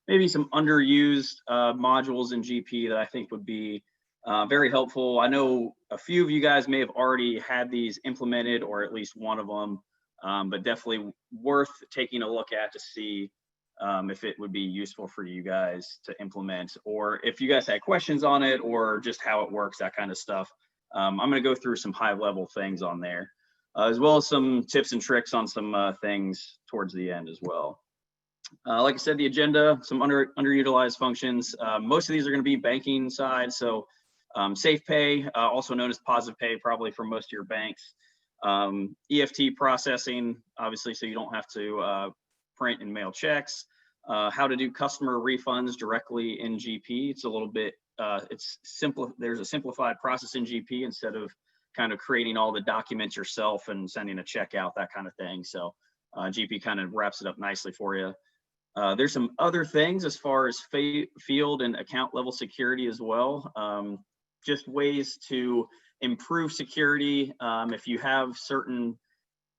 maybe some underused modules in GP that I think would be very helpful. I know a few of you guys may have already had these implemented, or at least one of them, but definitely worth taking a look at to see if it would be useful for you guys to implement, or if you guys had questions on it, or just how it works, that kind of stuff. I'm going to go through some high-level things on there, as well as some tips and tricks on some things towards the end as well. Like I said, the agenda, some underutilized functions. Most of these are going to be banking side, so Safe Pay, also known as Positive Pay, probably for most of your banks. EFT processing, obviously, so you don't have to print and mail checks. How to do customer refunds directly in GP. It's a little bit, it's simple. There's a simplified process in GP instead of kind of creating all the documents yourself and sending a check out, that kind of thing. So GP kind of wraps it up nicely for you. There's some other things as far as field and account level security as well. Just ways to improve security. If you have certain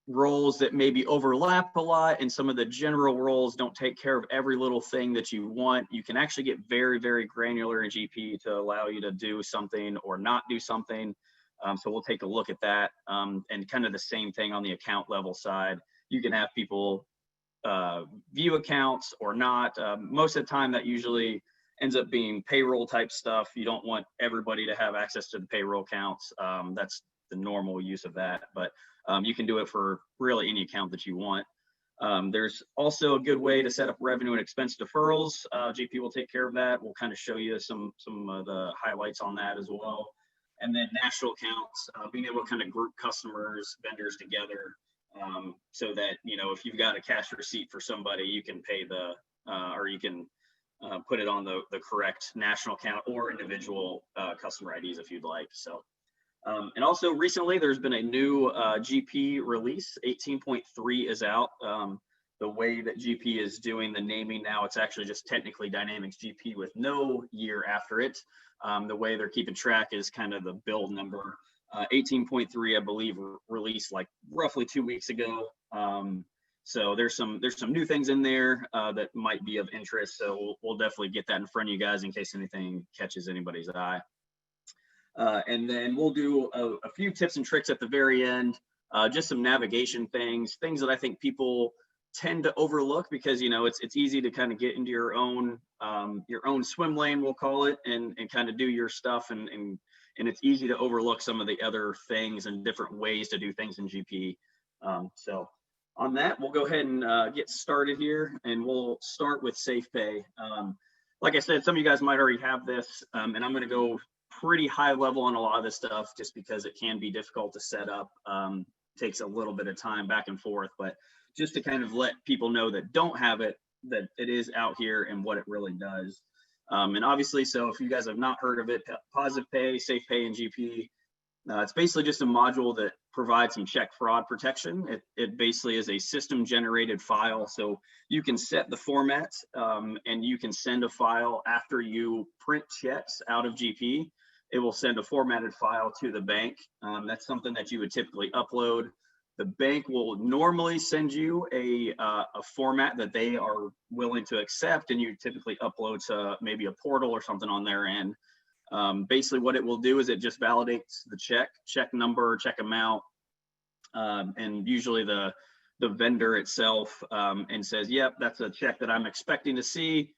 roles that maybe overlap a lot and some of the general roles don't take care of every little thing that you want, you can actually get very, very granular in GP to allow you to do something or not do something. So we'll take a look at that. And kind of the same thing on the account level side. You can have people view accounts or not. Most of the time that usually ends up being payroll type stuff. You don't want everybody to have access to the payroll accounts. That's the normal use of that, but you can do it for really any account that you want. There's also a good way to set up revenue and expense deferrals. GP will take care of that. We'll kind of show you some of the highlights on that as well. And then national accounts, being able to kind of group customers, vendors together, so that, you know, if you've got a cash receipt for somebody, you can pay the, or you can put it on the correct national account or individual customer IDs if you'd like. So, and also recently there's been a new GP release. 18.3 is out. The way that GP is doing the naming now, it's actually just technically Dynamics GP with no year after it. The way they're keeping track is kind of the build number. 18.3, I believe, released like roughly 2 weeks ago. So there's some new things in there that might be of interest. So we'll definitely get that in front of you guys in case anything catches anybody's eye. And then we'll do a few tips and tricks at the very end, just some navigation things that I think people tend to overlook because, you know, it's easy to kind of get into your own swim lane, we'll call it, and kind of do your stuff, and it's easy to overlook some of the other things and different ways to do things in GP. So on that, we'll go ahead and get started here, and we'll start with Safe Pay. Like I said, some of you guys might already have this, and I'm going to go pretty high level on a lot of this stuff just because it can be difficult to set up. Takes a little bit of time back and forth, but just to kind of let people know that don't have it, that it is out here and what it really does. And obviously, so if you guys have not heard of it, Positive Pay, Safe Pay, and GP, it's basically just a module that provides some check fraud protection. It basically is a system generated file. So you can set the format and you can send a file after you print checks out of GP. It will send a formatted file to the bank. That's something that you would typically upload. The bank will normally send you a format that they are willing to accept, and you typically upload to maybe a portal or something on their end. Basically what it will do is it just validates the check number, check amount, and usually the vendor itself, and says, yep, that's a check that I'm expecting to see.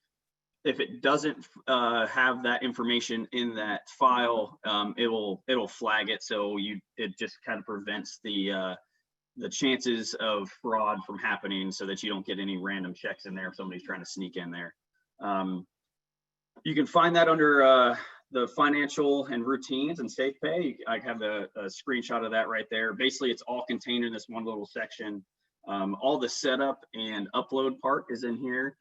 If it doesn't have that information in that file, it'll flag it. So it just kind of prevents the chances of fraud from happening, so that you don't get any random checks in there if somebody's trying to sneak in there. You can find that under the financial and routines and Safe Pay. I have a screenshot of that right there. Basically, it's all contained in this one little section. All the setup and upload part is in here.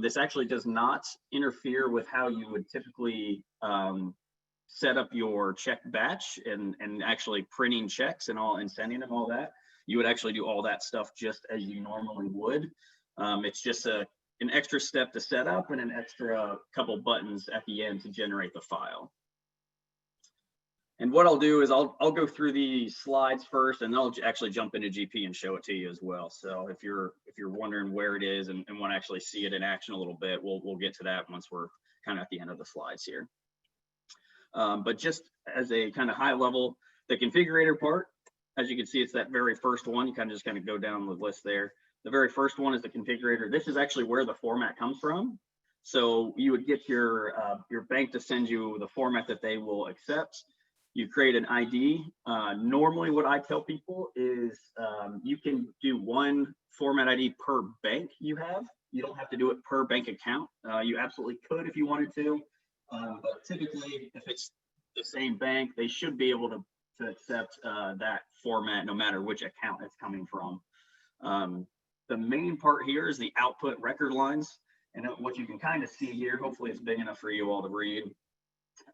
This actually does not interfere with how you would typically set up your check batch and actually printing checks and sending them, all that. You would actually do all that stuff just as you normally would. It's just an extra step to set up and an extra couple buttons at the end to generate the file. And what I'll do is I'll go through the slides first, and I'll actually jump into GP and show it to you as well. So if you're wondering where it is and want to actually see it in action a little bit, we'll get to that once we're kind of at the end of the slides here. But just as a kind of high level, the configurator part, as you can see, it's that very first one. You kind of just go down the list there. The very first one is the configurator. This is actually where the format comes from. So you would get your bank to send you the format that they will accept. You create an ID. Normally what I tell people is you can do one format ID per bank you have. You don't have to do it per bank account. You absolutely could if you wanted to. But typically, if it's the same bank, they should be able to accept that format no matter which account it's coming from. The main part here is the output record lines. And what you can kind of see here, hopefully it's big enough for you all to read.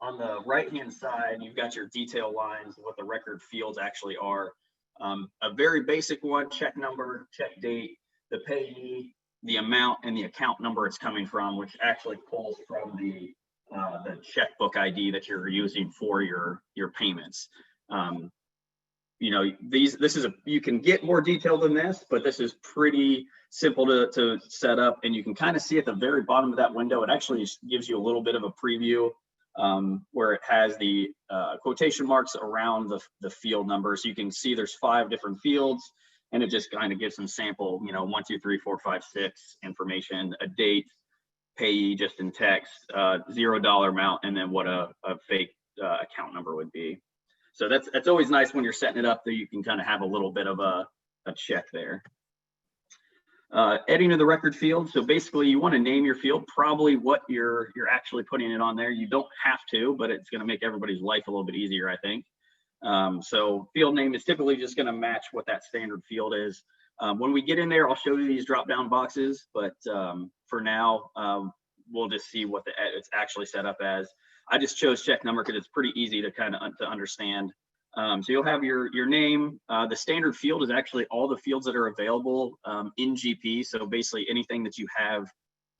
On the right-hand side, you've got your detail lines, what the record fields actually are. A very basic one, check number, check date, the payee, the amount, and the account number it's coming from, which actually pulls from the checkbook ID that you're using for your payments. You know, you can get more detail than this, but this is pretty simple to set up, and you can kind of see at the very bottom of that window, it actually gives you a little bit of a preview where it has the quotation marks around the field number. So you can see there's 5 different fields, and it just kind of gives some sample, you know, 1, 2, 3, 4, 5, 6 information, a date, payee just in text, $0 amount, and then what a fake account number would be. So that's always nice when you're setting it up that you can kind of have a little bit of a check there. Editing of the record field. So basically you want to name your field, probably what you're actually putting it on there. You don't have to, but it's going to make everybody's life a little bit easier, I think. So field name is typically just going to match what that standard field is. When we get in there, I'll show you these drop down boxes, but for now, we'll just see what it's actually set up as. I just chose check number because it's pretty easy to kind of to understand. So you'll have your name. The standard field is actually all the fields that are available in GP. So basically anything that you have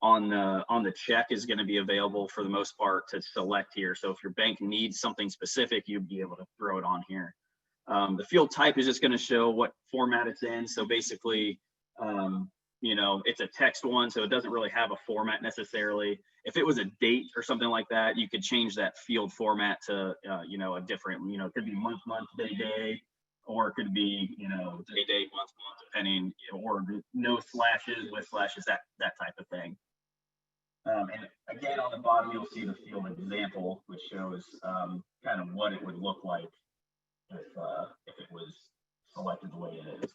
on the check is going to be available for the most part to select here. So if your bank needs something specific, you'd be able to throw it on here. The field type is just going to show what format it's in. So basically, you know, it's a text one, so it doesn't really have a format necessarily. If it was a date or something like that, you could change that field format to, you know, a different, you know, it could be month, day, day, or it could be, you know, day, date, month, depending, or no slashes with slashes, that type of thing. And again, on the bottom, you'll see the field example, which shows kind of what it would look like if it was selected the way it is.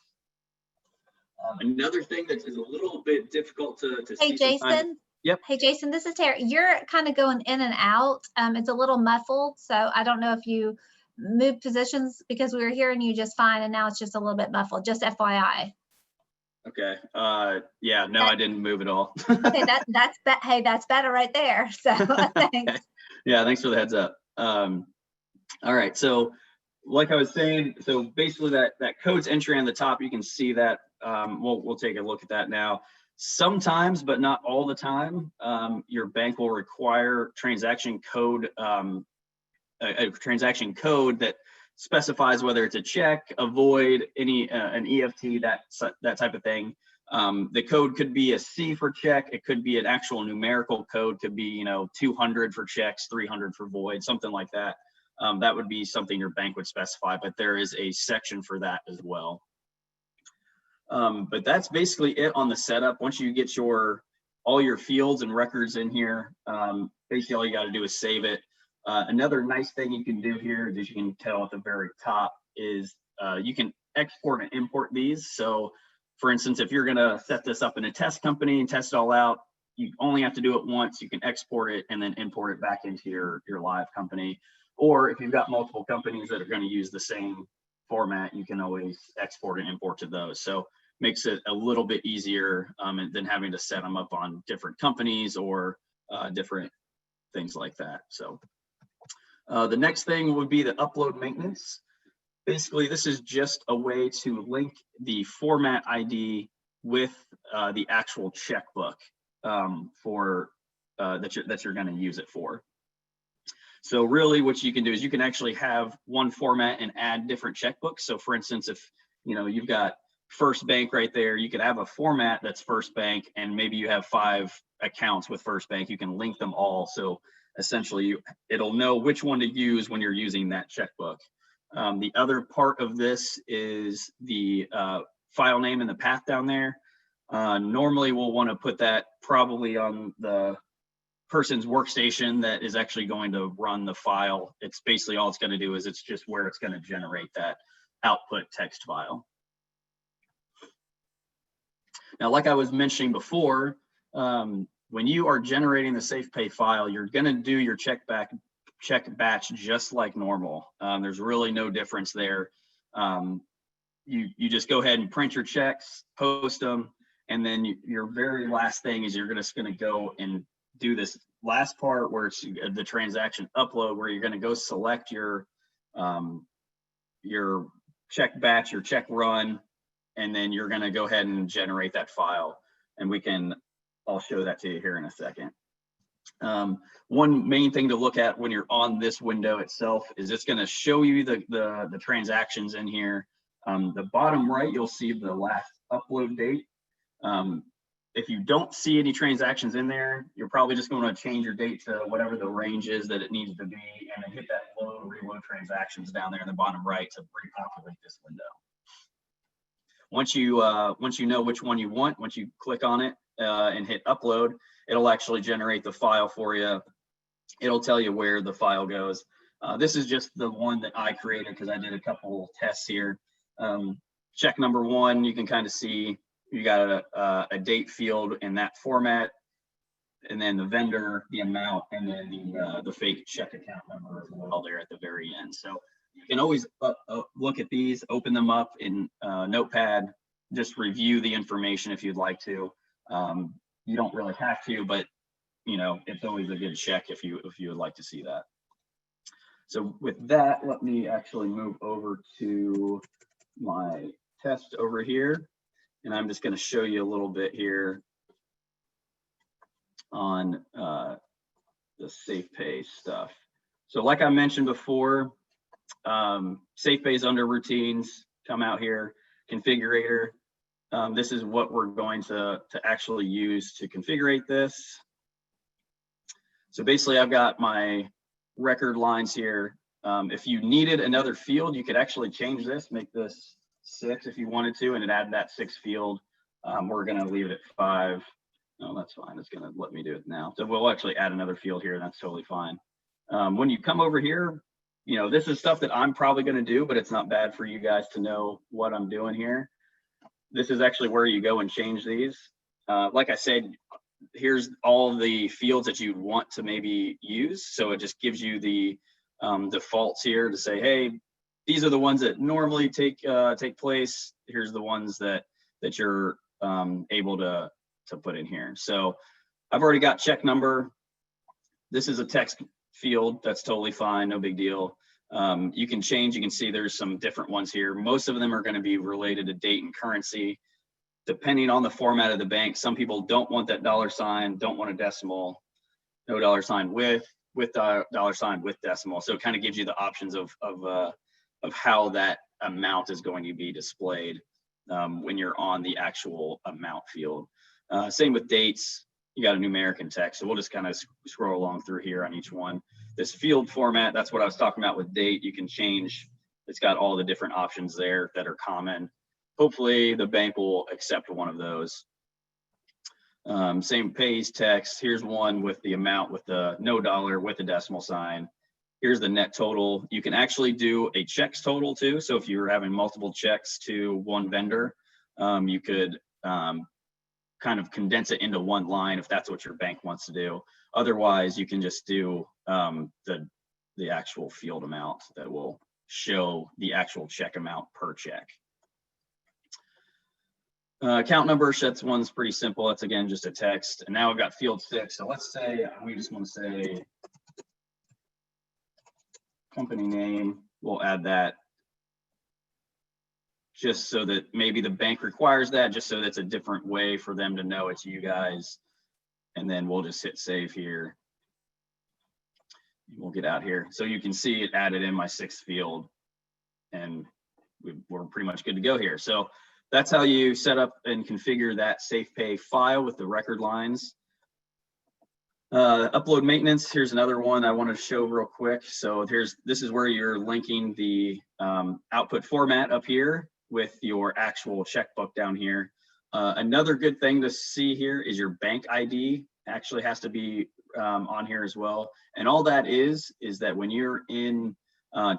Another thing that is a little bit difficult to see. Hey, Jason. Yep. Hey, Jason, this is Tara. You're kind of going in and out. It's a little muffled, so I don't know if you moved positions because we were hearing you just fine, and now it's just a little bit muffled. Just FYI. Okay. Yeah. No, I didn't move at all. Okay. Hey, that's better right there. So thanks. Yeah. Thanks for the heads up. All right. So, like I was saying, so basically that code's entry on the top, you can see that. We'll take a look at that now. Sometimes, but not all the time, your bank will require transaction code, a transaction code that specifies whether it's a check, a void, an EFT, that type of thing. The code could be a C for check. It could be an actual numerical code. Could be, you know, 200 for checks, 300 for void, something like that. That would be something your bank would specify, but there is a section for that as well. But that's basically it on the setup. Once you get all your fields and records in here, basically all you got to do is save it. Another nice thing you can do here, as you can tell at the very top, is you can export and import these. So for instance, if you're going to set this up in a test company and test it all out, you only have to do it once. You can export it and then import it back into your live company. Or if you've got multiple companies that are going to use the same format, you can always export and import to those. So makes it a little bit easier than having to set them up on different companies or different things like that. So the next thing would be the upload maintenance. Basically, this is just a way to link the format ID with the actual checkbook that you're going to use it for. So really what you can do is you can actually have one format and add different checkbooks. So for instance, if you've got First Bank right there, you could have a format that's First Bank, and maybe you have 5 accounts with First Bank. You can link them all. So essentially it'll know which one to use when you're using that checkbook. The other part of this is the file name and the path down there. Normally we'll want to put that probably on the person's workstation that is actually going to run the file. It's basically all it's going to do is it's just where it's going to generate that output text file. Now, like I was mentioning before, when you are generating the SafePay file, you're going to do your check batch just like normal. There's really no difference there. You just go ahead and print your checks, post them, and then your very last thing is you're just going to go and do this last part where it's the transaction upload, where you're going to go select your check batch, your check run, and then you're going to go ahead and generate that file. And I'll show that to you here in a second. One main thing to look at when you're on this window itself is it's going to show you the transactions in here. The bottom right, you'll see the last upload date. If you don't see any transactions in there, you're probably just going to change your date to whatever the range is that it needs to be, and then hit that load reload transactions down there in the bottom right to repopulate this window. Once you know which one you want, once you click on it and hit upload, it'll actually generate the file for you. It'll tell you where the file goes. This is just the one that I created because I did a couple tests here. Check number 1, you can kind of see you got a date field in that format, and then the vendor, the amount, and then the fake check account number as well there at the very end. So you can always look at these, open them up in Notepad, just review the information if you'd like to. You don't really have to, but it's always a good check if you would like to see that. So with that, let me actually move over to my test over here. And I'm just going to show you a little bit here on the SafePay stuff. So like I mentioned before, SafePay is under routines. Come out here, configurator. This is what we're going to actually use to configure this. So basically I've got my record lines here. If you needed another field, you could actually change this, make this 6 if you wanted to, and it add that 6 field. We're going to leave it at 5. No, that's fine. It's going to let me do it now. So we'll actually add another field here, and that's totally fine. When you come over here, this is stuff that I'm probably going to do, but it's not bad for you guys to know what I'm doing here. This is actually where you go and change these. Like I said, here's all the fields that you want to maybe use. So it just gives you the defaults here to say, hey, these are the ones that normally take place. Here's the ones that you're able to put in here. So I've already got check number. This is a text field. That's totally fine. No big deal. You can change. You can see there's some different ones here. Most of them are going to be related to date and currency, depending on the format of the bank. Some people don't want that $, don't want a decimal, no $, with $, with decimal. So it kind of gives you the options of how that amount is going to be displayed when you're on the actual amount field. Same with dates. You got a numeric and text. So we'll just kind of scroll along through here on each one. This field format, that's what I was talking about with date. You can change. It's got all the different options there that are common. Hopefully the bank will accept one of those. Same pays text. Here's one with the amount with the no $, with a decimal sign. Here's the net total. You can actually do a checks total too. So if you're having multiple checks to one vendor, you could kind of condense it into one line if that's what your bank wants to do. Otherwise, you can just do the actual field amount that will show the actual check amount per check. Account number, that's one's pretty simple. That's again just a text. And now we've got field 6. So let's say we just want to say company name. We'll add that just so that maybe the bank requires that, just so that's a different way for them to know it's you guys. And then we'll just hit save here. we'll get out here. So you can see it added in my 6th field, and we're pretty much good to go here. So that's how you set up and configure that SafePay file with the record lines. Upload maintenance, here's another one I wanted to show real quick. So this is where you're linking the output format up here with your actual checkbook down here. Another good thing to see here is your bank ID actually has to be on here as well. And all that is that when you're in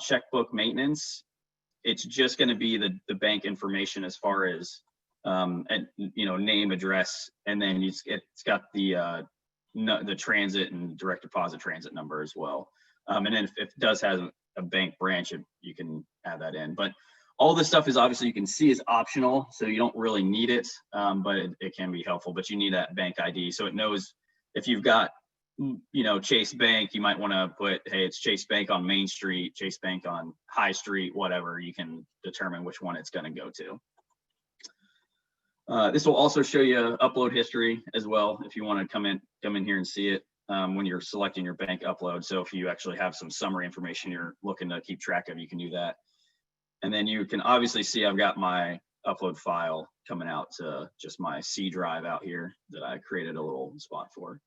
checkbook maintenance, it's just going to be the bank information as far as name, address, and then it's got the transit and direct deposit transit number as well. And then if it does have a bank branch, you can add that in. But all this stuff is obviously, you can see, is optional, so you don't really need it, but it can be helpful. But you need that bank ID, so it knows if you've got, Chase Bank, you might want to put, hey, it's Chase Bank on Main Street, Chase Bank on High Street, whatever. You can determine which one it's going to go to. This will also show you upload history as well, if you want to come in here and see it when you're selecting your bank upload. So if you actually have some summary information you're looking to keep track of, you can do that. And then you can obviously see I've got my upload file coming out to just my C drive out here that I created a little spot for.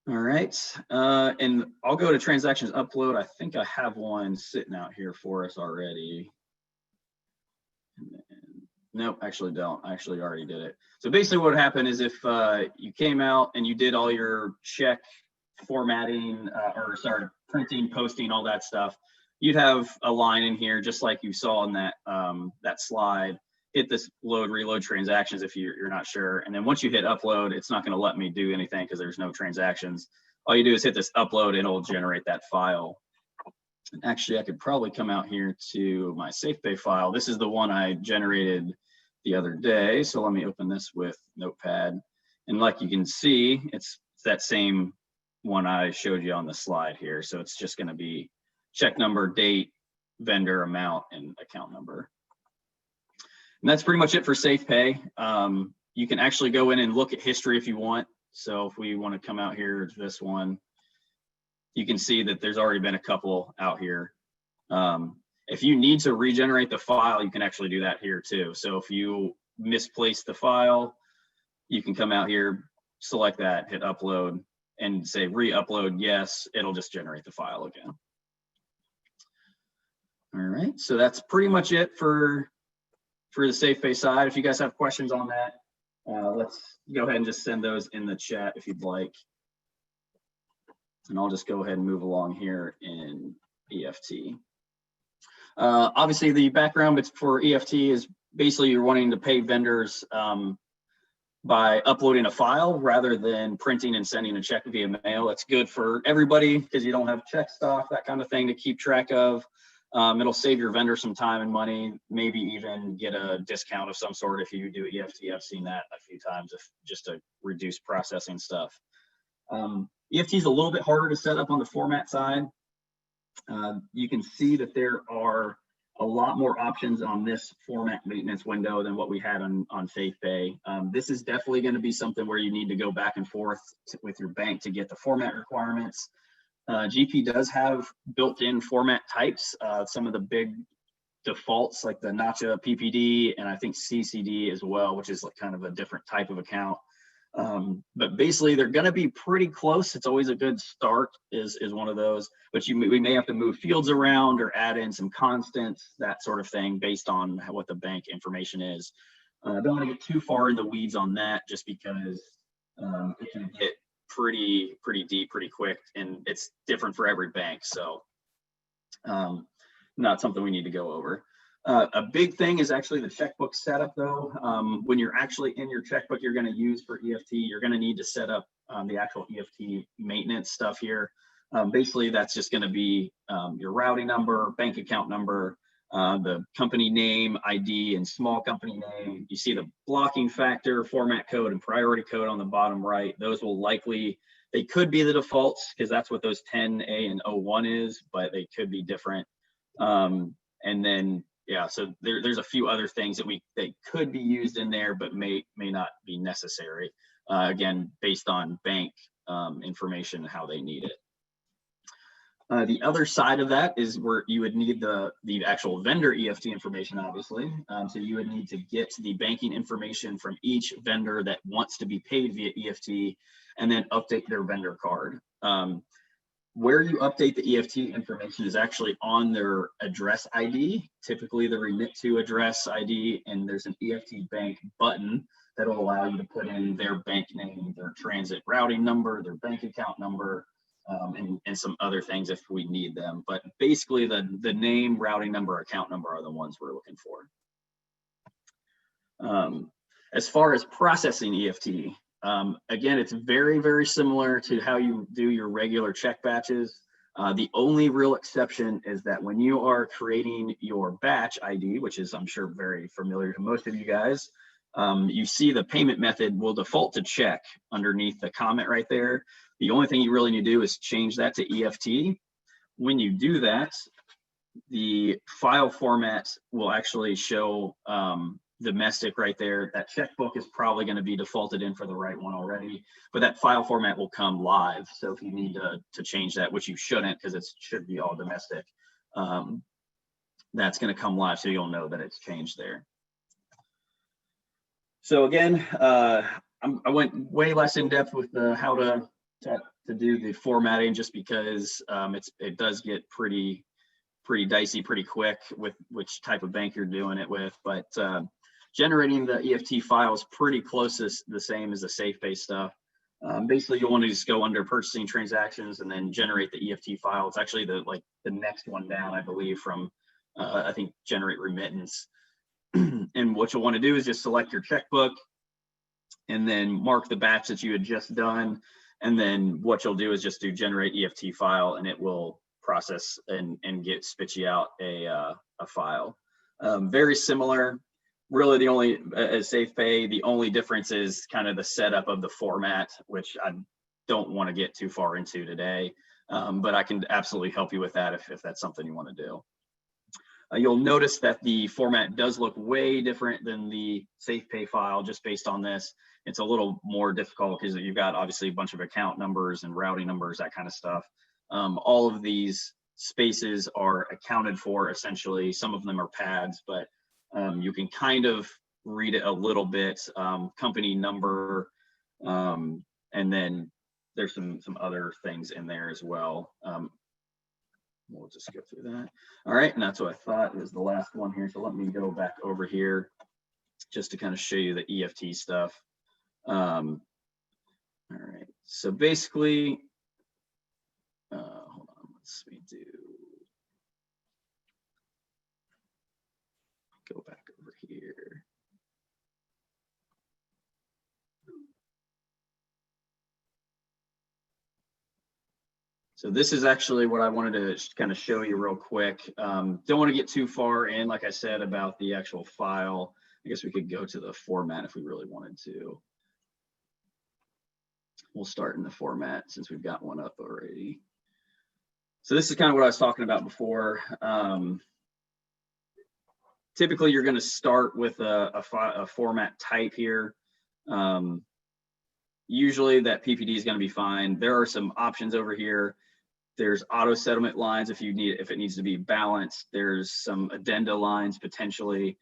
All right, and I'll go to transactions upload. I think I have one sitting out here for us already. Nope, actually don't. I actually already did it. So basically what happened is if you came out and you did all your check formatting, printing, posting, all that stuff, you'd have a line in here just like you saw in that that slide. Hit this load, reload transactions if you're not sure. And then once you hit upload, it's not going to let me do anything because there's no transactions. All you do is hit this upload and it'll generate that file. And actually, I could probably come out here to my SafePay file. This is the one I generated the other day. So let me open this with Notepad. And like you can see, it's that same one I showed you on the slide here. So it's just going to be check number, date, vendor, amount, and account number. And that's pretty much it for SafePay. You can actually go in and look at history if you want. So if we want to come out here to this one, you can see that there's already been a couple out here. If you need to regenerate the file, you can actually do that here too. So if you misplace the file, you can come out here, select that, hit upload, and say re-upload yes, it'll just generate the file again. All right, so that's pretty much it for the SafePay side. If you guys have questions on that, let's go ahead and just send those in the chat if you'd like. And I'll just go ahead and move along here in EFT. Obviously, the background for EFT is basically you're wanting to pay vendors by uploading a file rather than printing and sending a check via mail. That's good for everybody because you don't have check stock, that kind of thing to keep track of. It'll save your vendor some time and money, maybe even get a discount of some sort if you do EFT. I've seen that a few times, just to reduce processing stuff. EFT is a little bit harder to set up on the format side. You can see that there are a lot more options on this format maintenance window than what we had on SafePay. This is definitely going to be something where you need to go back and forth with your bank to get the format requirements. GP does have built-in format types. Some of the big defaults like the NACHA PPD and I think CCD as well, which is like kind of a different type of account. But basically they're going to be pretty close. It's always a good start is one of those, but we may have to move fields around or add in some constants, that sort of thing, based on what the bank information is. I don't want to get too far in the weeds on that just because it can get pretty deep pretty quick, and it's different for every bank. So not something we need to go over. A big thing is actually the checkbook setup though. When you're actually in your checkbook you're going to use for EFT, you're going to need to set up the actual EFT maintenance stuff here. Basically that's just going to be your routing number, bank account number, the company name, ID, and small company name. You see the blocking factor, format code, and priority code on the bottom right. Those will likely, they could be the defaults because that's what those 10A and 01 is, but they could be different. And then yeah, so there's a few other things that they could be used in there, but may not be necessary. Again, based on bank information and how they need it. The other side of that is where you would need the actual vendor EFT information, obviously. So you would need to get the banking information from each vendor that wants to be paid via EFT, and then update their vendor card. Where you update the EFT information is actually on their address ID, typically the remit to address ID, and there's an EFT bank button that will allow you to put in their bank name, their transit routing number, their bank account number, and some other things if we need them. But basically the name, routing number, account number are the ones we're looking for. As far as processing EFT, again, it's very, very similar to how you do your regular check batches. The only real exception is that when you are creating your batch ID, which is, I'm sure, very familiar to most of you guys, you see the payment method will default to check underneath the comment right there. The only thing you really need to do is change that to EFT. When you do that, the file format will actually show domestic right there. That checkbook is probably going to be defaulted in for the right one already, but that file format will come live. So if you need to change that, which you shouldn't, because it should be all domestic, that's going to come live, so you'll know that it's changed there. So again, I went way less in depth with how to do the formatting, just because it does get pretty dicey pretty quick with which type of bank you're doing it with. But generating the EFT file is pretty close to the same as the SafePay stuff. Basically, you'll want to just go under purchasing transactions and then generate the EFT file. It's actually the next one down, I believe, from I think generate remittance. And what you'll want to do is just select your checkbook and then mark the batch that you had just done. And then what you'll do is just do generate EFT file, and it will process and spit you out a file. Very similar. Really, the only as SafePay, the only difference is kind of the setup of the format, which I don't want to get too far into today. But I can absolutely help you with that if that's something you want to do. You'll notice that the format does look way different than the SafePay file just based on this. It's a little more difficult because you've got obviously a bunch of account numbers and routing numbers, that kind of stuff. All of these spaces are accounted for essentially. Some of them are pads, but you can kind of read it a little bit. Company number, and then there's some other things in there as well. We'll just go through that. All right, and that's what I thought is the last one here. So let me go back over here just to kind of show you the EFT stuff. All right, so basically, hold on, let's do. Go back over here. So this is actually what I wanted to kind of show you real quick. Don't want to get too far in, like I said, about the actual file. I guess we could go to the format if we really wanted to. We'll start in the format since we've got one up already. So this is kind of what I was talking about before. Typically, you're going to start with a format type here. Usually that PPD is going to be fine. There are some options over here. There's auto settlement lines if it needs to be balanced. There's some addenda lines potentially.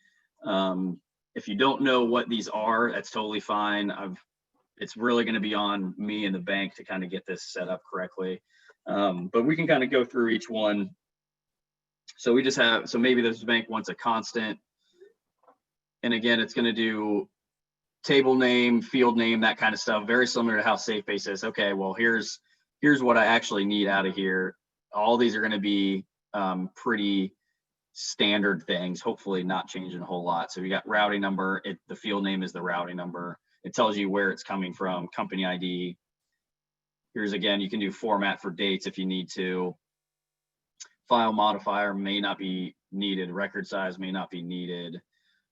If you don't know what these are, that's totally fine. It's really going to be on me and the bank to kind of get this set up correctly. But we can kind of go through each one. So we just have, so maybe this bank wants a constant. And again, it's going to do table name, field name, that kind of stuff. Very similar to how SafePay says, okay, well, here's what I actually need out of here. All these are going to be pretty standard things, hopefully not changing a whole lot. So we got routing number, the field name is the routing number. It tells you where it's coming from, company ID. Here's again, you can do format for dates if you need to. File modifier may not be needed. Record size may not be needed.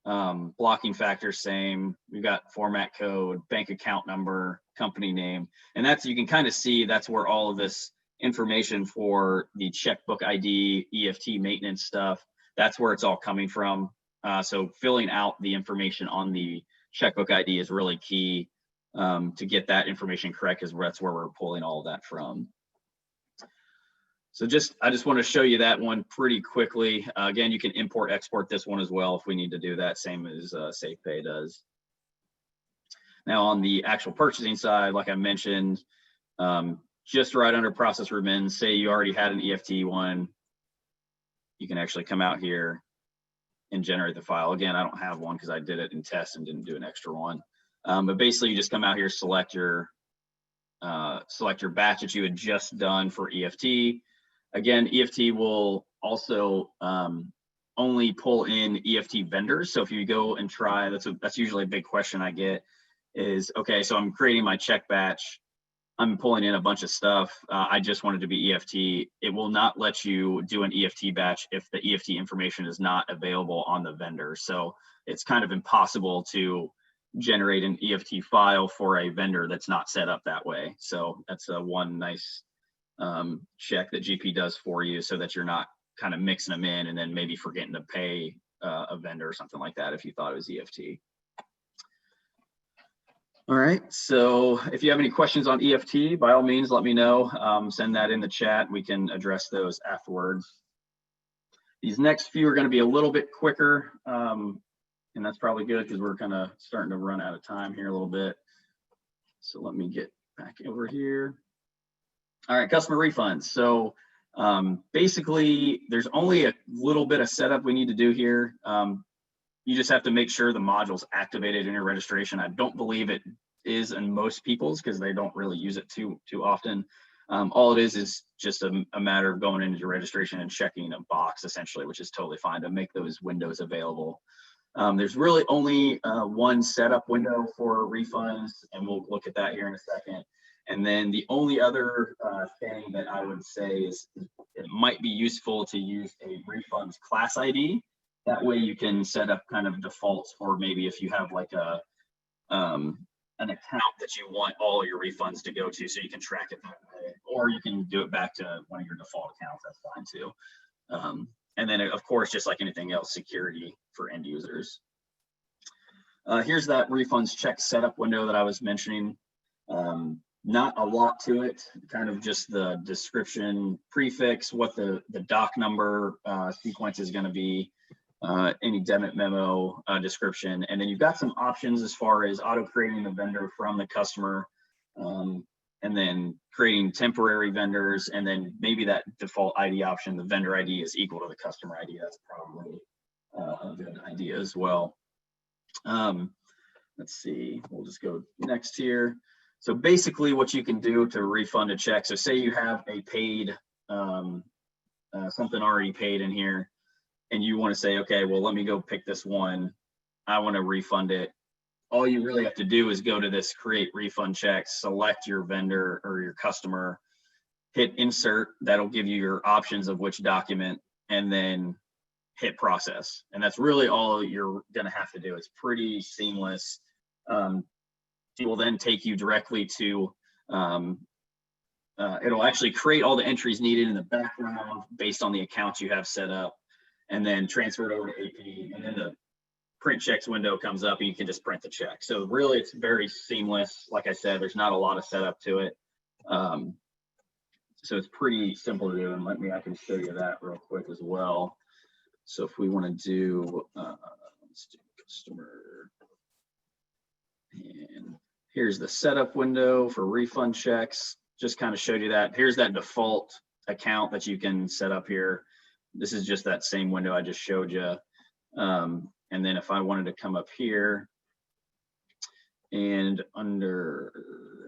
Blocking factor, same. We've got format code, bank account number, company name. And that's, you can kind of see that's where all of this information for the checkbook ID, EFT maintenance stuff, that's where it's all coming from. So filling out the information on the checkbook ID is really key. to get that information correct, because that's where we're pulling all of that from. So I just want to show you that one pretty quickly. Again, you can import, export this one as well if we need to do that, same as SafePay does. Now on the actual purchasing side, like I mentioned, just right under process remittance, say you already had an EFT one, you can actually come out here and generate the file. Again, I don't have one because I did it in test and didn't do an extra one. But basically you just come out here, select your batch that you had just done for EFT. Again, EFT will also only pull in EFT vendors. So if you go and try, that's usually a big question I get is, okay, so I'm creating my check batch. I'm pulling in a bunch of stuff. I just want it to be EFT. It will not let you do an EFT batch if the EFT information is not available on the vendor. So it's kind of impossible to generate an EFT file for a vendor that's not set up that way. So that's one nice check that GP does for you, so that you're not kind of mixing them in and then maybe forgetting to pay a vendor or something like that if you thought it was EFT. All right, so if you have any questions on EFT, by all means, let me know. Send that in the chat. We can address those afterwards. These next few are going to be a little bit quicker, and that's probably good because we're kind of starting to run out of time here a little bit. So let me get back over here. All right, customer refunds. So basically, there's only a little bit of setup we need to do here. You just have to make sure the module's activated in your registration. I don't believe it is in most people's because they don't really use it too often. All it is just a matter of going into your registration and checking a box, essentially, which is totally fine to make those windows available. There's really only one setup window for refunds, and we'll look at that here in a second. And then the only other thing that I would say is it might be useful to use a refunds class ID. That way you can set up kind of defaults for maybe if you have like an account that you want all your refunds to go to, so you can track it that way. Or you can do it back to one of your default accounts, that's fine too. And then of course, just like anything else, security for end users. Here's that refunds check setup window that I was mentioning. Not a lot to it, kind of just the description, prefix, what the doc number sequence is going to be, any debit memo description, and then you've got some options as far as auto creating the vendor from the customer, and then creating temporary vendors, and then maybe that default ID option, the vendor ID is equal to the customer ID. That's probably a good idea as well. Let's see, we'll just go next here. So basically what you can do to refund a check, so say you have a paid, something already paid in here, and you want to say, okay, well, let me go pick this one. I want to refund it. All you really have to do is go to this create refund check, select your vendor or your customer, hit insert. That'll give you your options of which document, and then hit process. And that's really all you're going to have to do. It's pretty seamless. It will then take you directly to, it'll actually create all the entries needed in the background based on the accounts you have set up, and then transfer it over to AP, and then the print checks window comes up and you can just print the check. So really it's very seamless. Like I said, there's not a lot of setup to it. So it's pretty simple to do, and I can show you that real quick as well. So if we want to do, let's do customer, and here's the setup window for refund checks. Just kind of showed you that. Here's that default account that you can set up here. This is just that same window I just showed you. And then if I wanted to come up here and under,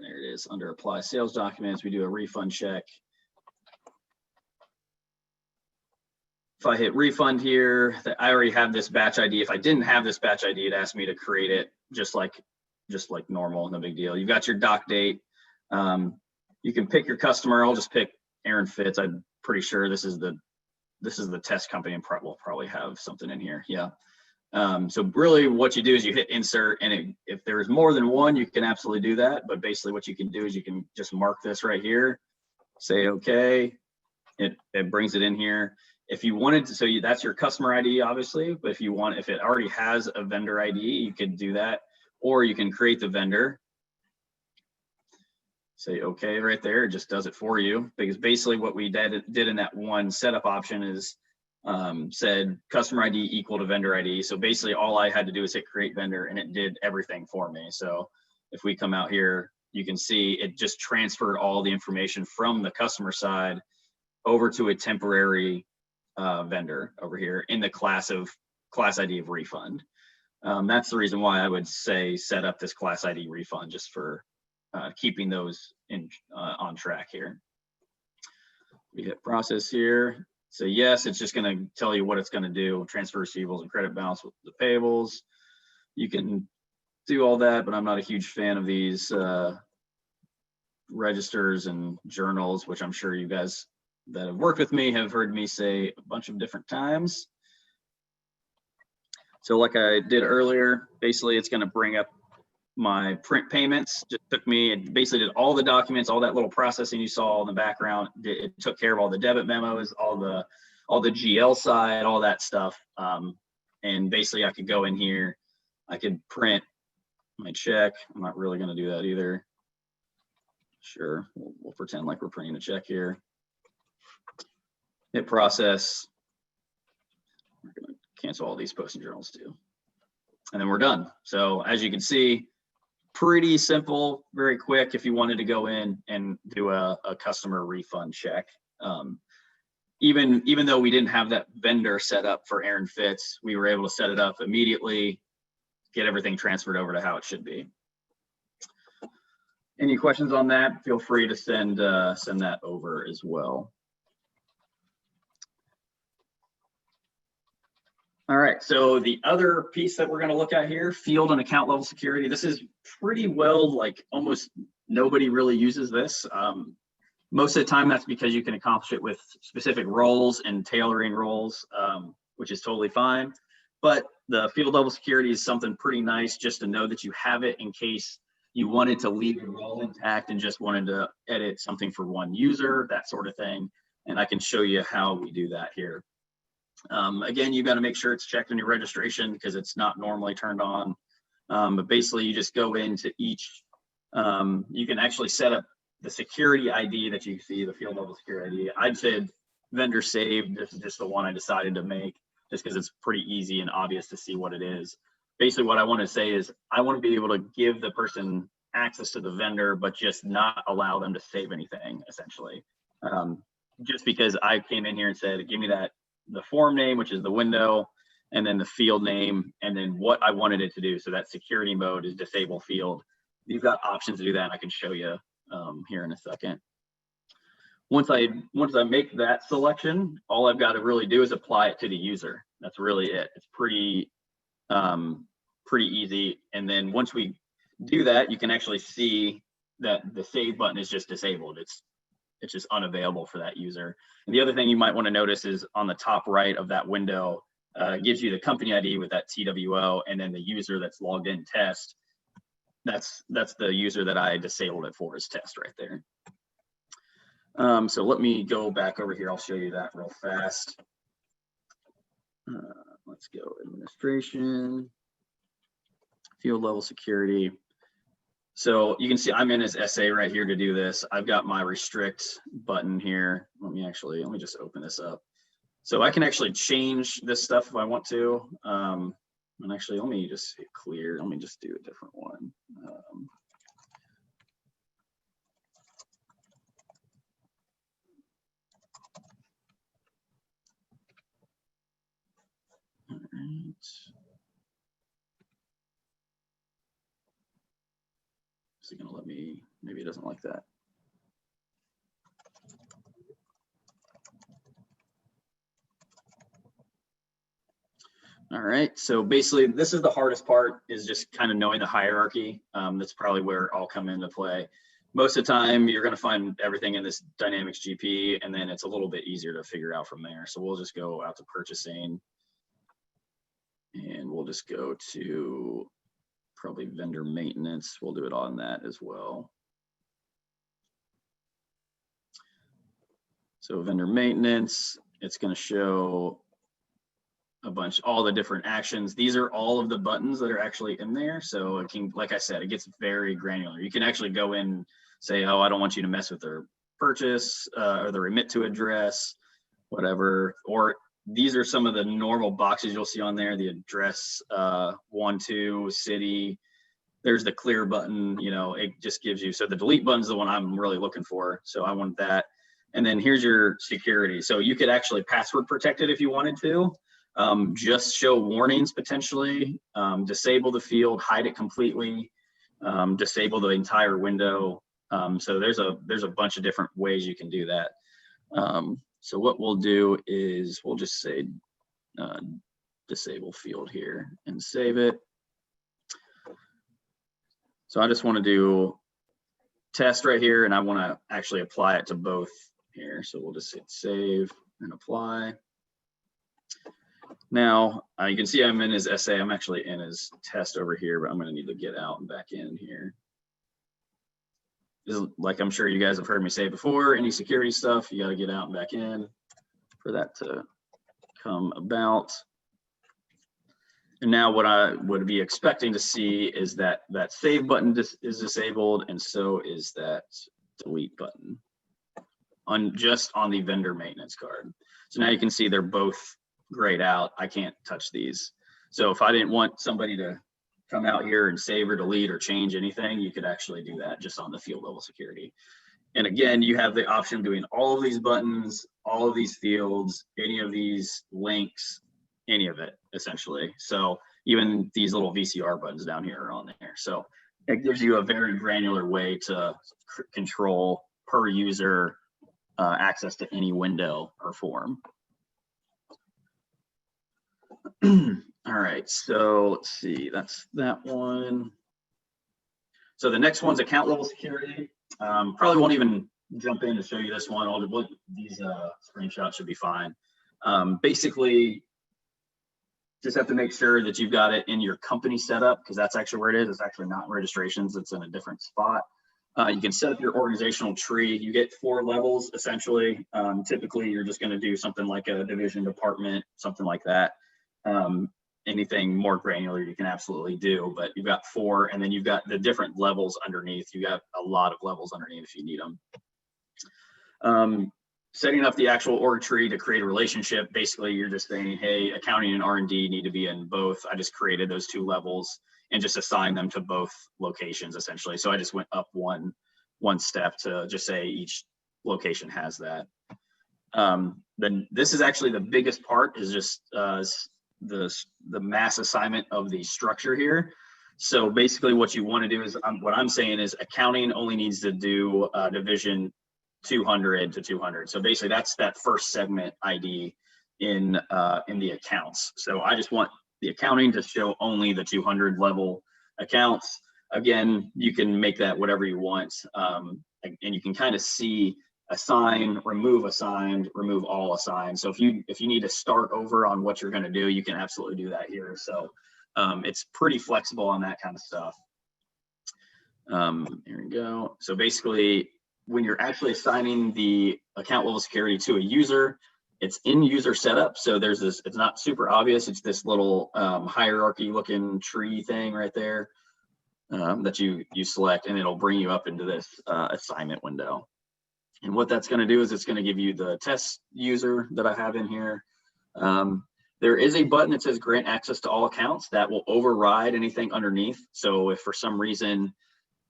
there it is, under apply sales documents, we do a refund check. If I hit refund here, I already have this batch ID. If I didn't have this batch ID, it asked me to create it just like normal, no big deal. You've got your doc date. You can pick your customer. I'll just pick Aaron Fitz. I'm pretty sure this is the test company, and we'll probably have something in here. Yeah. So really what you do is you hit insert, and if there's more than one, you can absolutely do that. But basically what you can do is you can just mark this right here, say, okay, it brings it in here. If you wanted to, so that's your customer ID, obviously, but if it already has a vendor ID, you could do that, or you can create the vendor. say okay right there. It just does it for you, because basically what we did in that one setup option is said customer ID equal to vendor ID. So basically all I had to do is hit create vendor and it did everything for me. So if we come out here, you can see it just transferred all the information from the customer side over to a temporary vendor over here in the class ID of refund. That's the reason why I would say set up this class ID refund, just for keeping those in on track here. We hit process here. So yes, it's just going to tell you what it's going to do: transfer receivables and credit balance with the payables. You can do all that, but I'm not a huge fan of these registers and journals, which I'm sure you guys that have worked with me have heard me say a bunch of different times. So like I did earlier, basically it's going to bring up my print payments. Just took me, it basically did all the documents, all that little processing you saw in the background. It took care of all the debit memos, all the GL side, all that stuff. And basically I could go in here, I could print my check. I'm not really going to do that either. Sure, we'll pretend like we're printing a check here. Hit process. We're going to cancel all these posting journals too. And then we're done. So as you can see, pretty simple, very quick if you wanted to go in and do a customer refund check. Even though we didn't have that vendor set up for Aaron Fitz, we were able to set it up immediately, get everything transferred over to how it should be. Any questions on that? Feel free to send that over as well. All right, so the other piece that we're going to look at here, field and account level security. This is pretty well, like almost nobody really uses this. Most of the time that's because you can accomplish it with specific roles and tailoring roles, which is totally fine. But the field level security is something pretty nice just to know that you have it in case you wanted to leave the role intact and just wanted to edit something for one user, that sort of thing. And I can show you how we do that here. Again, you got to make sure it's checked in your registration because it's not normally turned on. But basically you just go into each, you can actually set up the security ID that you see, the field level security ID. I'd say vendor saved. This is just the one I decided to make just because it's pretty easy and obvious to see what it is. Basically what I want to say is I want to be able to give the person access to the vendor, but just not allow them to save anything essentially. Just because I came in here and said, give me the form name, which is the window, and then the field name, and then what I wanted it to do. So that security mode is disable field. You've got options to do that, and I can show you here in a second. Once I make that selection, all I've got to really do is apply it to the user. That's really it. It's pretty easy. And then once we do that, you can actually see that the save button is just disabled. It's just unavailable for that user. And the other thing you might want to notice is on the top right of that window, it gives you the company ID with that TWO, and then the user that's logged in test. That's the user that I disabled it for, is test right there. So let me go back over here. I'll show you that real fast. Let's go administration, field level security. So you can see I'm in as SA right here to do this. I've got my restrict button here. Let me just open this up. So I can actually change this stuff if I want to. And actually, let me just hit clear. Let me just do a different one. All right. Is it going to let me? Maybe it doesn't like that. All right, so basically this is the hardest part, is just kind of knowing the hierarchy. That's probably where I'll come into play. Most of the time you're going to find everything in this Dynamics GP, and then it's a little bit easier to figure out from there. So we'll just go out to purchasing, and we'll just go to probably vendor maintenance. We'll do it on that as well. So vendor maintenance, it's going to show a bunch, all the different actions. These are all of the buttons that are actually in there. So it can, like I said, it gets very granular. You can actually go in say, oh, I don't want you to mess with their purchase or the remit to address, whatever. Or these are some of the normal boxes you'll see on there, the address, 1, 2, city. There's the clear button, you know, it just gives you, so the delete button is the one I'm really looking for. So I want that. And then here's your security. So you could actually password protect it if you wanted to. Just show warnings potentially, disable the field, hide it completely, disable the entire window. So there's a bunch of different ways you can do that. So what we'll do is we'll just say disable field here and save it. So I just want to do test right here, and I want to actually apply it to both here. So we'll just hit save and apply. Now you can see I'm in his SA. I'm actually in his test over here, but I'm going to need to get out and back in here. This is, like I'm sure you guys have heard me say before, any security stuff, you got to get out and back in for that to come about. And now what I would be expecting to see is that that save button is disabled, and so is that delete button just on the vendor maintenance card. So now you can see they're both grayed out. I can't touch these. So if I didn't want somebody to come out here and save or delete or change anything, you could actually do that just on the field level security. And again, you have the option of doing all of these buttons, all of these fields, any of these links, any of it essentially. So even these little VCR buttons down here are on there. So it gives you a very granular way to control per user access to any window or form. All right, so let's see, that's that one. So the next one's account level security. Probably won't even jump in to show you this one. These screenshots should be fine. Basically, just have to make sure that you've got it in your company setup, because that's actually where it is. It's actually not in registrations, it's in a different spot. You can set up your organizational tree. You get 4 levels essentially. Typically, you're just going to do something like a division, department, something like that. Anything more granular you can absolutely do, but you've got 4, and then you've got the different levels underneath. You got a lot of levels underneath if you need them. Setting up the actual org tree to create a relationship. Basically, you're just saying, hey, accounting and R&D need to be in both. I just created those 2 levels and just assigned them to both locations essentially. So I just went up one step to just say each location has that. Then this is actually the biggest part, is just the mass assignment of the structure here. So basically what you want to do is, what I'm saying is accounting only needs to do division 200 to 200. So basically that's that first segment ID in the accounts. So I just want the accounting to show only the 200 level accounts. Again, you can make that whatever you want. And you can kind of see assign, remove assigned, remove all assigned. So if you need to start over on what you're going to do, you can absolutely do that here. So it's pretty flexible on that kind of stuff. Here we go. So basically, when you're actually assigning the account level security to a user, it's in user setup. So there's this, it's not super obvious. It's this little hierarchy looking tree thing right there that you select, and it'll bring you up into this assignment window. And what that's going to do is it's going to give you the test user that I have in here. There is a button that says grant access to all accounts that will override anything underneath. So if for some reason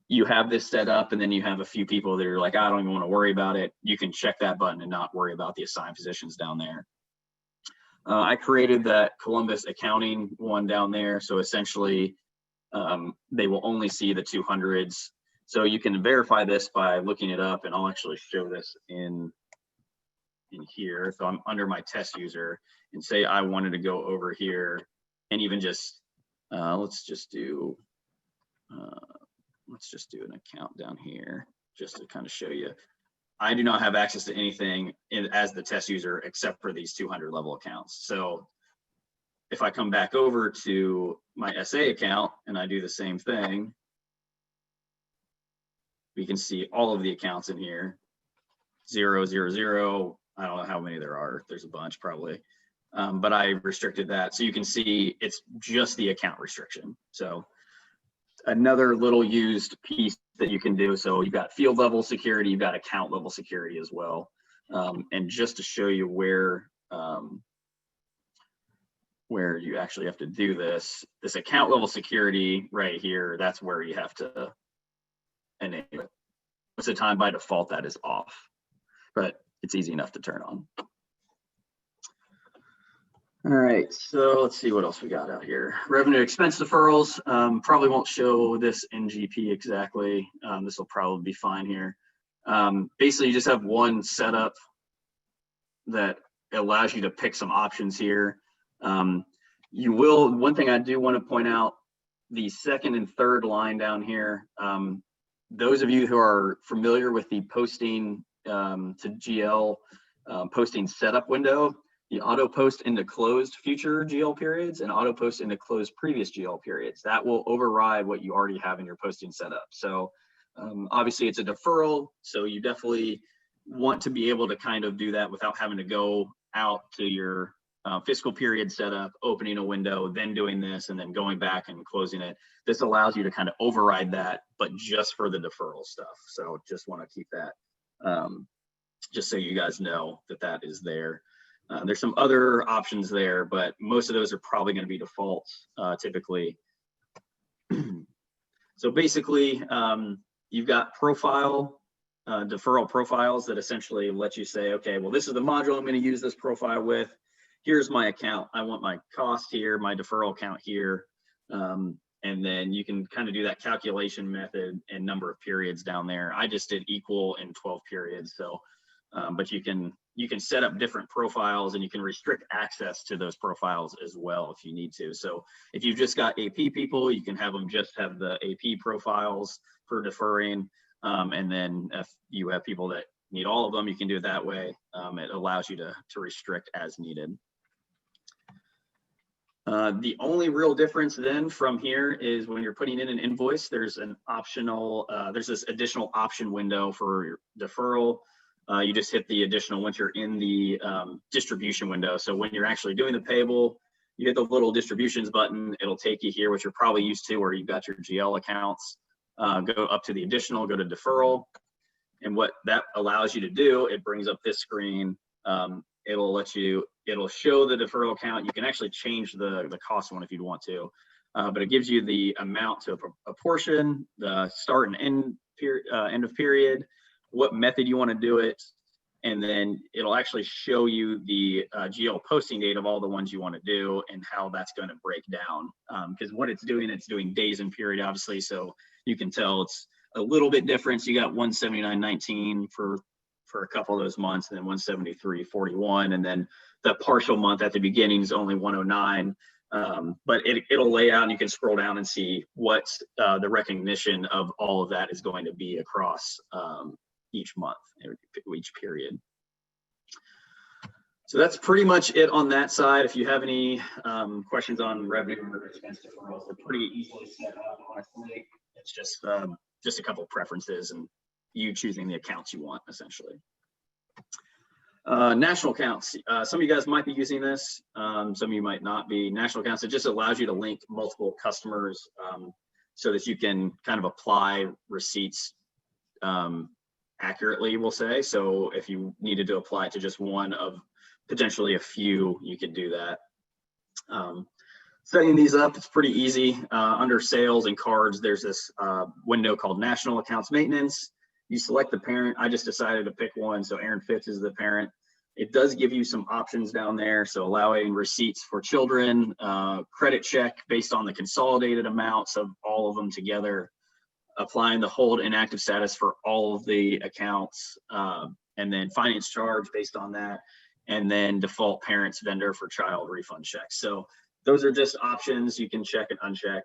you have this set up and then you have a few people that are like, I don't even want to worry about it, you can check that button and not worry about the assigned positions down there. I created that Columbus accounting one down there. So essentially they will only see the 200s. So you can verify this by looking it up, and I'll actually show this in here. So I'm under my test user, and say I wanted to go over here and even just, let's just do an account down here just to kind of show you. I do not have access to anything as the test user except for these 200 level accounts. So if I come back over to my SA account and I do the same thing, we can see all of the accounts in here. 0, 0, 0. I don't know how many there are. There's a bunch probably, but I restricted that. So you can see it's just the account restriction. So another little used piece that you can do. So you've got field level security, you've got account level security as well. And just to show you where you actually have to do this account level security right here, that's where you have to enable it. Most of the time by default that is off, but it's easy enough to turn on. All right, so let's see what else we got out here. Revenue expense deferrals, probably won't show this in GP exactly. This will probably be fine here. Basically, you just have one setup that allows you to pick some options here. One thing I do want to point out, the second and third line down here, those of you who are familiar with the posting to GL posting setup window, the auto post into closed future GL periods and auto post into closed previous GL periods, that will override what you already have in your posting setup. So obviously it's a deferral, so you definitely want to be able to kind of do that without having to go out to your fiscal period setup, opening a window, then doing this, and then going back and closing it. This allows you to kind of override that, but just for the deferral stuff. So just want to keep that, just so you guys know that that is there. There's some other options there, but most of those are probably going to be defaults typically. So basically, you've got deferral profiles that essentially let you say, okay, well, this is the module I'm going to use this profile with. Here's my account. I want my cost here, my deferral account here. And then you can kind of do that calculation method and number of periods down there. I just did equal in 12 periods. So, but you can set up different profiles and you can restrict access to those profiles as well if you need to. So if you've just got AP people, you can have them just have the AP profiles for deferring. And then if you have people that need all of them, you can do it that way. It allows you to restrict as needed. The only real difference then from here is when you're putting in an invoice, there's an optional, there's this additional option window for your deferral. You just hit the additional once you're in the distribution window. So when you're actually doing the payable, you hit the little distributions button, it'll take you here, which you're probably used to where you've got your GL accounts. Go up to the additional, go to deferral. And what that allows you to do, it brings up this screen. It'll show the deferral account. You can actually change the cost one if you'd want to, but it gives you the amount to apportion, the start and end of period, what method you want to do it, and then it'll actually show you the GL posting date of all the ones you want to do and how that's going to break down. Because what it's doing days in period, obviously, so you can tell it's a little bit different. So you got 179.19 for a couple of those months, and then 173.41, and then the partial month at the beginning is only 109. But it'll lay out, and you can scroll down and see what the recognition of all of that is going to be across each month, each period. So that's pretty much it on that side. If you have any questions on revenue or expense deferrals, they're pretty easily set up, honestly. It's just a couple of preferences and you choosing the accounts you want, essentially. National accounts. Some of you guys might be using this. Some of you might not be. National accounts, it just allows you to link multiple customers so that you can kind of apply receipts accurately, we'll say. So if you needed to apply it to just one of potentially a few, you could do that. Setting these up, it's pretty easy. Under sales and cards, there's this window called National Accounts Maintenance. You select the parent. I just decided to pick one, so Aaron Fitz is the parent. It does give you some options down there, so allowing receipts for children, credit check based on the consolidated amounts of all of them together, applying the hold inactive status for all of the accounts, and then finance charge based on that, and then default parents vendor for child refund checks. So those are just options you can check and uncheck.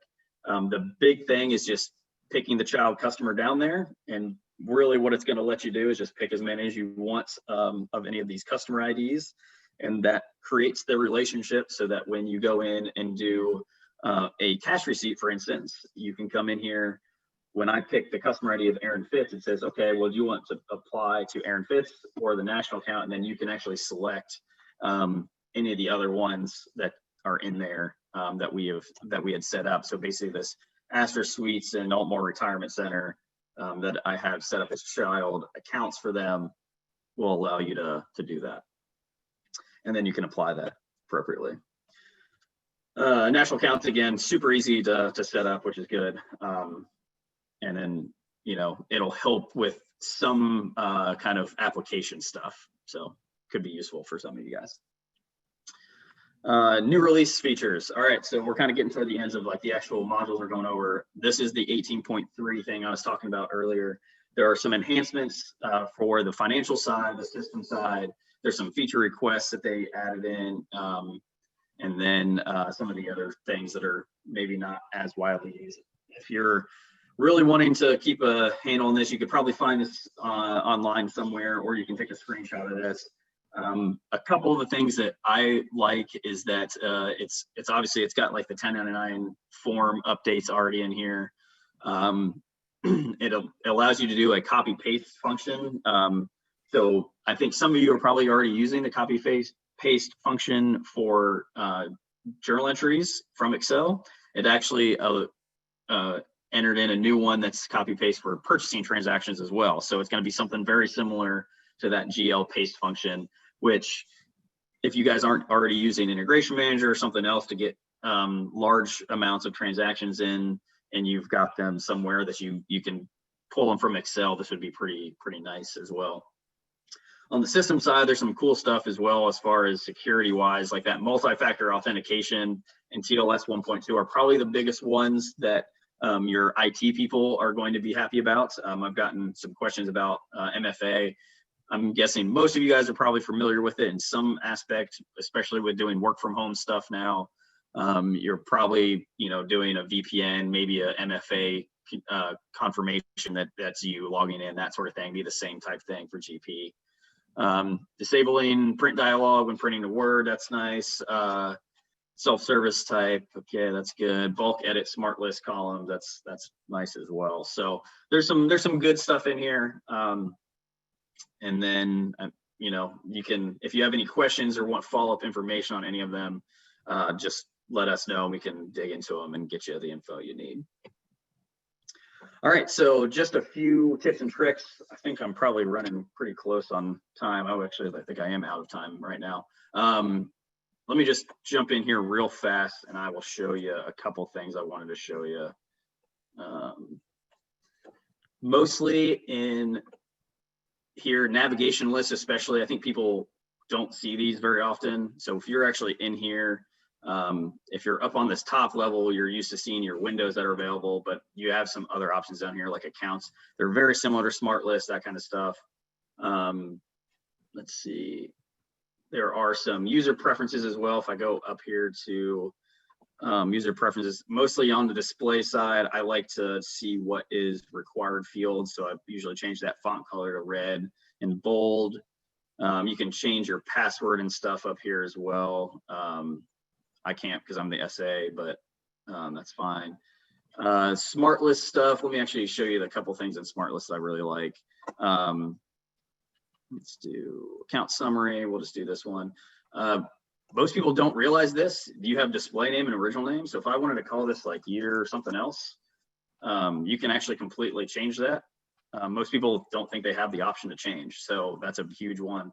The big thing is just picking the child customer down there, and really what it's going to let you do is just pick as many as you want of any of these customer IDs, and that creates the relationship so that when you go in and do a cash receipt, for instance, you can come in here. When I pick the customer ID of Aaron Fitz, it says, okay, well, do you want to apply to Aaron Fitz or the national account? And then you can actually select any of the other ones that are in there that we had set up. So basically this Astor Suites and Altmore Retirement Center that I have set up as child accounts for them will allow you to do that. And then you can apply that appropriately. National accounts, again, super easy to set up, which is good. And then, you know, it'll help with some kind of application stuff. So could be useful for some of you guys. New release features. All right, so we're kind of getting toward the ends of like the actual modules we're going over. This is the 18.3 thing I was talking about earlier. There are some enhancements for the financial side, the system side. There's some feature requests that they added in. And then some of the other things that are maybe not as widely used. If you're really wanting to keep a handle on this, you could probably find this online somewhere, or you can take a screenshot of this. A couple of the things that I like is that it's obviously it's got like the 1099 form updates already in here. It allows you to do a copy paste function. So I think some of you are probably already using the copy paste function for journal entries from Excel. It actually entered in a new one that's copy paste for purchasing transactions as well. So it's going to be something very similar to that GL paste function, which if you guys aren't already using Integration Manager or something else to get large amounts of transactions in, and you've got them somewhere that you can pull them from Excel, this would be pretty nice as well. On the system side, there's some cool stuff as well as far as security wise, like that multi-factor authentication and TLS 1.2 are probably the biggest ones that your IT people are going to be happy about. I've gotten some questions about MFA. I'm guessing most of you guys are probably familiar with it in some aspect, especially with doing work from home stuff now. You're probably, you know, doing a VPN, maybe a MFA confirmation that's you logging in, that sort of thing, be the same type thing for GP. Disabling print dialogue when printing a Word, that's nice. Self-service type, okay, that's good. Bulk edit smart list column, that's nice as well. So there's some good stuff in here. And then you know, you can, if you have any questions or want follow-up information on any of them, just let us know. We can dig into them and get you the info you need. All right, so just a few tips and tricks. I think I'm probably running pretty close on time. I think I am out of time right now. Let me just jump in here real fast and I will show you a couple things I wanted to show you. Mostly in here, navigation lists especially, I think people don't see these very often. So if you're actually in here, if you're up on this top level, you're used to seeing your windows that are available, but you have some other options down here like accounts. They're very similar to smart lists, that kind of stuff. Let's see. There are some user preferences as well. If I go up here to user preferences, mostly on the display side, I like to see what is required fields. So I usually change that font color to red and bold. You can change your password and stuff up here as well. I can't because I'm the SA, but that's fine. Smart list stuff. Let me actually show you the couple things in smart lists I really like. Let's do account summary. We'll just do this one. Most people don't realize this. You have display name and original name. So if I wanted to call this like year or something else, you can actually completely change that. Most people don't think they have the option to change. So that's a huge one.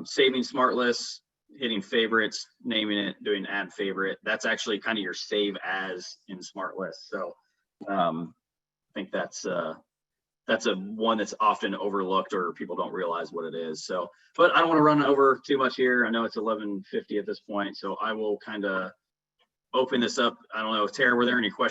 Saving smart lists, hitting favorites, naming it, doing add favorite. That's actually kind of your save as in smart lists. So I think that's a one that's often overlooked or people don't realize what it is. So, but I don't want to run over too much here. I know it's 11:50 at this point, so I will kind of open this up. I don't know, Tara, were there any questions